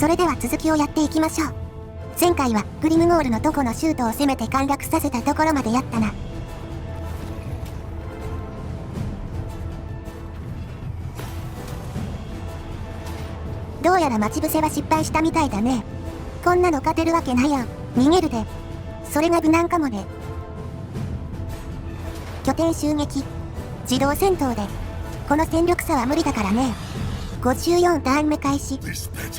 それでは続きをやっていきましょう。前回はグリムゴールのとこのシュートを攻めて陥落させたところまでやったな。どうやら待ち伏せは失敗したみたいだね。こんなの勝てるわけないやん。逃げるで。それが無難かもね。拠点襲撃。自動戦闘で。この戦力差は無理だからね。54ターン目開始。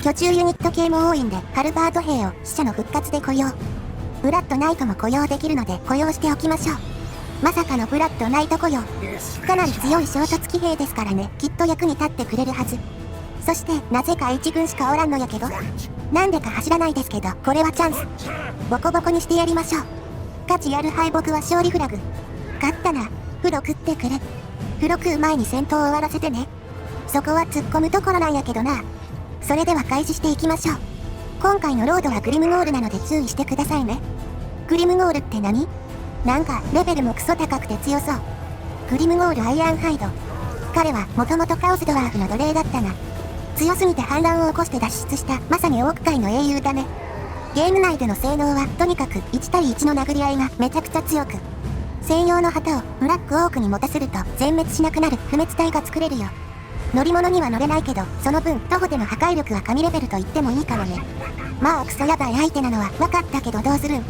居中ユニット系も多いんで、ハルバート兵を死者の復活で雇用。ブラッドナイトも雇用できるので雇用しておきましょう。まさかのブラッドナイト雇用。かなり強い衝突騎兵ですからね、きっと役に立ってくれるはず。そして、なぜか1軍しかおらんのやけど。なんでか走らないですけど、これはチャンス。ボコボコにしてやりましょう。価値ある敗北は勝利フラグ。勝ったな。風呂食ってくれ。風呂食う前に戦闘を終わらせてね。そこは突っ込むところなんやけどな。それでは開始していきましょう。今回のロードはグリムゴールなので注意してくださいね。グリムゴールって何？なんかレベルもクソ高くて強そう。グリムゴールアイアンハイド。彼はもともとカオスドワーフの奴隷だったな。強すぎて反乱を起こして脱出したまさにオーク界の英雄だね。ゲーム内での性能はとにかく1対1の殴り合いがめちゃくちゃ強く、専用の旗をブラックオークに持たせると全滅しなくなる不滅体が作れるよ。乗り物には乗れないけど、その分徒歩での破壊力は神レベルと言ってもいいかもね。まあクソヤバい相手なのは分かったけどどうするん。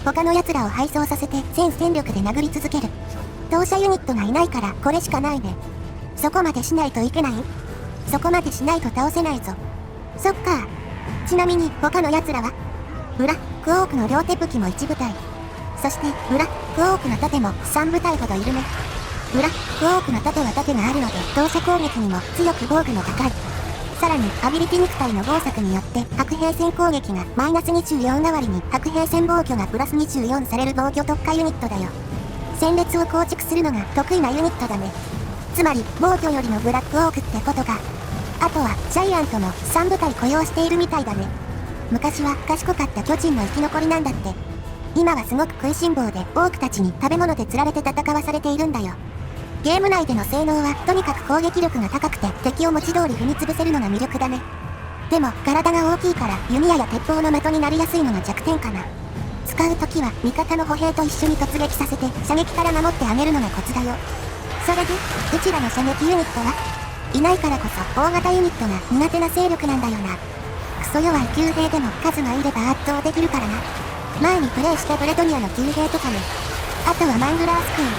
他の奴らを敗走させて全戦力で殴り続ける。投射ユニットがいないからこれしかないね。そこまでしないといけない？そこまでしないと倒せないぞ。そっか。ちなみに他の奴らはブラックオークの両手武器も1部隊。そしてブラックオークの盾も3部隊ほどいるね。ブラックオークの盾は盾があるので投射攻撃にも強く防御の高い。さらにアビリティ肉体の暴作によって白兵戦攻撃がマイナス24代わりに白兵戦防御がプラス24される防御特化ユニットだよ。戦列を構築するのが得意なユニットだね。つまり防御よりのブラックオークってことか。あとはジャイアントも3部隊雇用しているみたいだね。昔は賢かった巨人の生き残りなんだって。今はすごく食いしん坊でオークたちに食べ物で釣られて戦わされているんだよ。ゲーム内での性能はとにかく攻撃力が高くて敵を文字通り踏み潰せるのが魅力だね。でも体が大きいから弓矢や鉄砲の的になりやすいのが弱点かな。使うときは味方の歩兵と一緒に突撃させて射撃から守ってあげるのがコツだよ。それで、うちらの射撃ユニットはいないからこそ大型ユニットが苦手な勢力なんだよな。クソ弱い騎兵でも数がいれば圧倒できるからな。前にプレイしたブレトニアの騎兵とかね。あとはマングラースクール。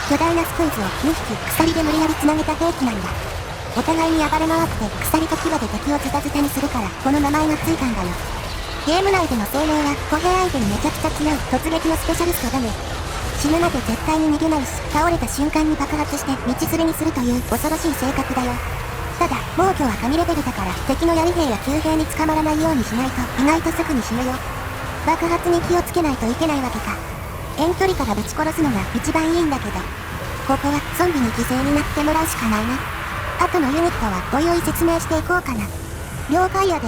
巨大なスクイズを2匹鎖で無理やり繋げた兵器なんだ。お互いに暴れ回って鎖と牙で敵をズタズタにするからこの名前がついたんだよ。ゲーム内での性能は歩兵相手にめちゃくちゃ強い突撃のスペシャリストだね。死ぬまで絶対に逃げないし、倒れた瞬間に爆発して道連れにするという恐ろしい性格だよ。ただ、防御は神レベルだから敵の槍兵や騎兵に捕まらないようにしないと意外とすぐに死ぬよ。爆発に気をつけないといけないわけか。遠距離からぶち殺すのが一番いいんだけど、ここはゾンビに犠牲になってもらうしかないな。あとのユニットはおいおい説明していこうかな。了解やで。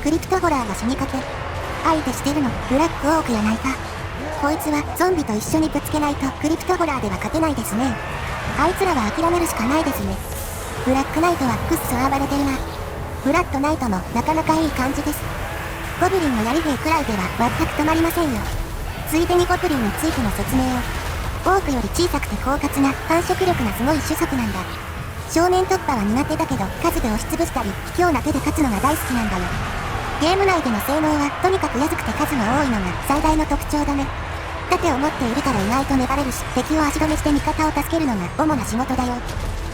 クリプトホラーが死にかけ。相手してるのブラックオークやないか。こいつはゾンビと一緒にぶつけないとクリプトホラーでは勝てないですね。あいつらは諦めるしかないですね。ブラックナイトはくっそ暴れてるな。ブラッドナイトもなかなかいい感じです。ゴブリンの槍兵くらいでは全く止まりませんよ。ついでにゴブリンについての説明を。オークより小さくて狡猾な繁殖力がすごい種族なんだ。正面突破は苦手だけど数で押しつぶしたり卑怯な手で勝つのが大好きなんだよ。ゲーム内での性能はとにかく安くて数が多いのが最大の特徴だね。盾を持っているから意外と粘れるし、敵を足止めして味方を助けるのが主な仕事だよ。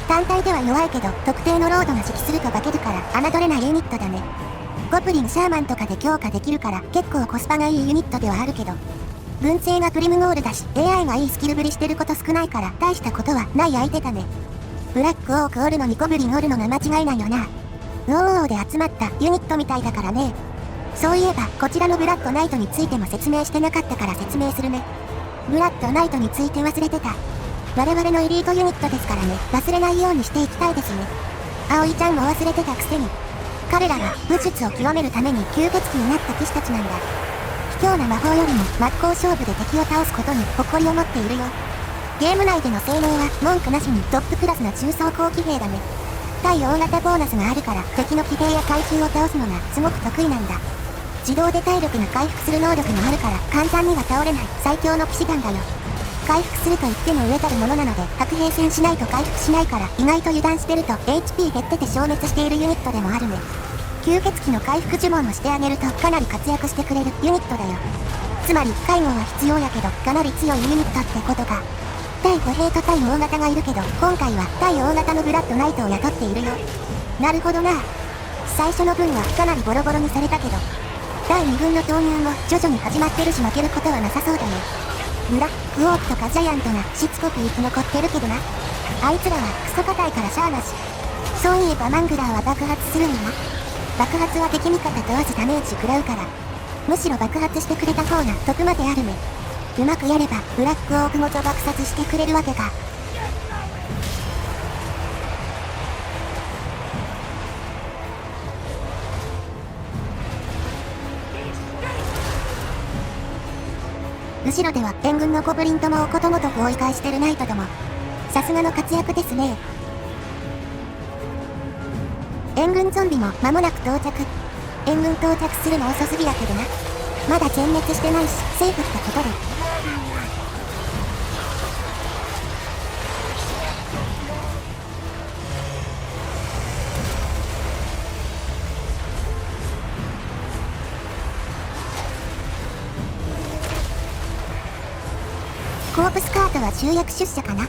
単体では弱いけど特定のロードが指揮すると化けるから侮れないユニットだね。ゴブリンシャーマンとかで強化できるから結構コスパがいいユニットではあるけど、軍勢がプリムゴールだし AI がいいスキルぶりしてること少ないから大したことはない相手だね。ブラックオークおるのにゴブリンおるのが間違いないよな。ウォーで集まったユニットみたいだからね。そういえばこちらのブラッドナイトについても説明してなかったから説明するね。ブラッドナイトについて忘れてた。我々のエリートユニットですからね、忘れないようにしていきたいですね。葵ちゃんも忘れてたくせに。彼らは武術を極めるために吸血鬼になった騎士たちなんだ。卑怯な魔法よりも真っ向勝負で敵を倒すことに誇りを持っているよ。ゲーム内での性能は文句なしにトップクラスな中装甲騎兵だね。対大型ボーナスがあるから敵の騎兵や怪獣を倒すのがすごく得意なんだ。自動で体力が回復する能力があるから簡単には倒れない最強の騎士団だよ。回復すると言っても飢えたるものなので白兵戦しないと回復しないから意外と油断してると HP 減ってて消滅しているユニットでもあるね。吸血鬼の回復呪文をしてあげるとかなり活躍してくれるユニットだよ。つまり介護は必要やけどかなり強いユニットってことか。対歩兵と対大型がいるけど今回は対大型のブラッドナイトを雇っているよ。なるほどな。最初の分はかなりボロボロにされたけど第2軍の投入も徐々に始まってるし負けることはなさそうだね。ブラックオークとかジャイアントがしつこく生き残ってるけどな。あいつらはクソ硬いからしゃあなし。そういえばマングラーは爆発するんやな。爆発は敵味方問わずダメージ食らうから。むしろ爆発してくれた方が得まであるね。うまくやればブラックオークごと爆殺してくれるわけか。後ろでは援軍のゴブリンともをことごとく追い返してるナイトども。さすがの活躍ですね。援軍ゾンビも間もなく到着。援軍到着するの遅すぎやけどな。まだ全滅してないしセーフってことで。コープスカートは集約出社かな。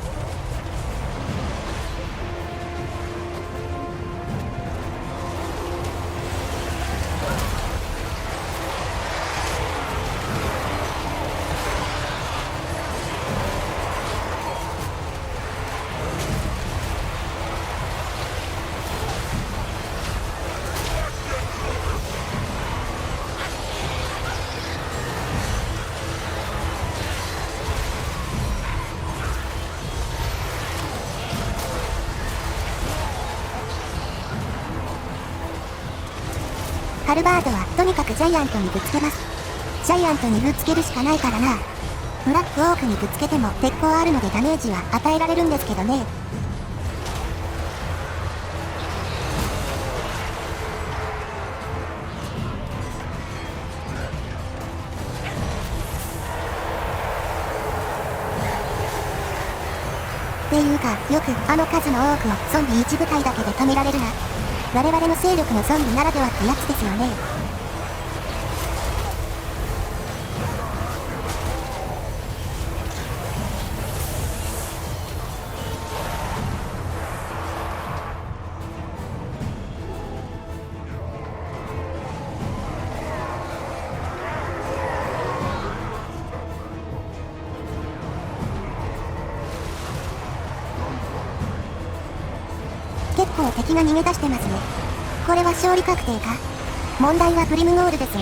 ハルバードはとにかくジャイアントにぶつけます。ジャイアントにぶつけるしかないからな。ブラックオークにぶつけても鉄鋼あるのでダメージは与えられるんですけどね。っていうか、よくあの数の多くをゾンビ1部隊だけで止められるな。我々の勢力のゾンビならではってやつですよね。結構敵が逃げ出してますね。これは勝利確定か。問題はグリムゴールですが。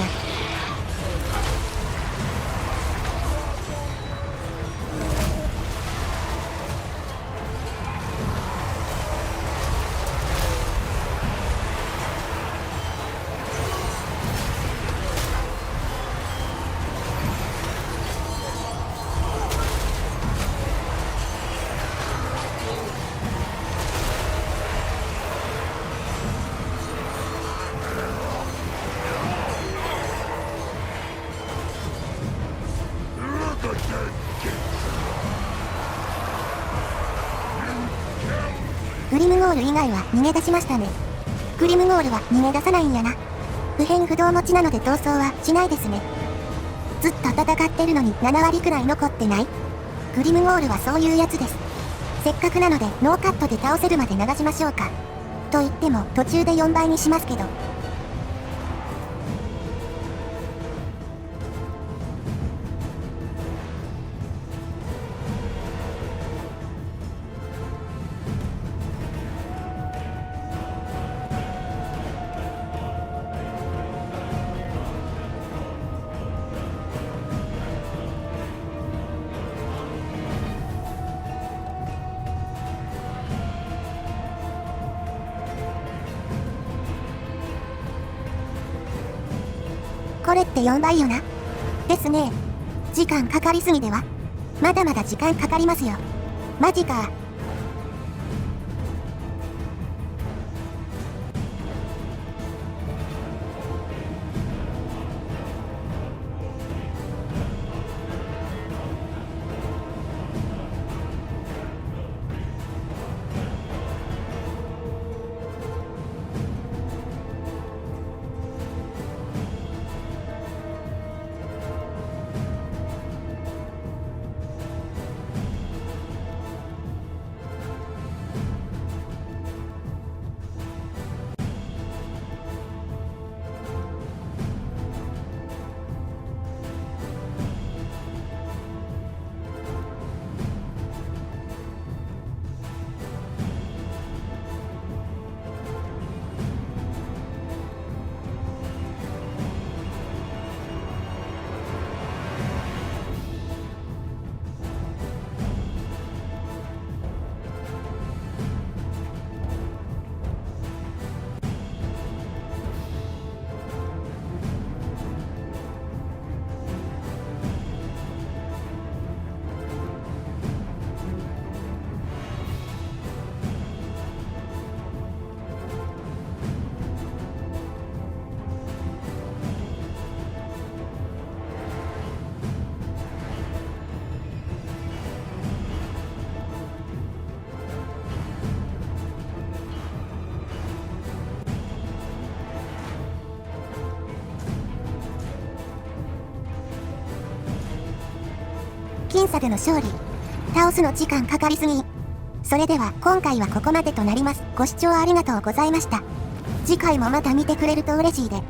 グリムゴール以外は逃げ出しましたね。グリムゴールは逃げ出さないんやな。不変不動持ちなので逃走はしないですね。ずっと戦ってるのに7割くらい残ってない。グリムゴールはそういうやつです。せっかくなのでノーカットで倒せるまで流しましょうか。と言っても途中で4倍にしますけど。これって4倍よな。ですね。時間かかりすぎでは。まだまだ時間かかりますよ。マジか。僅差での勝利。倒すの時間かかりすぎ。それでは今回はここまでとなります。ご視聴ありがとうございました。次回もまた見てくれると嬉しいで。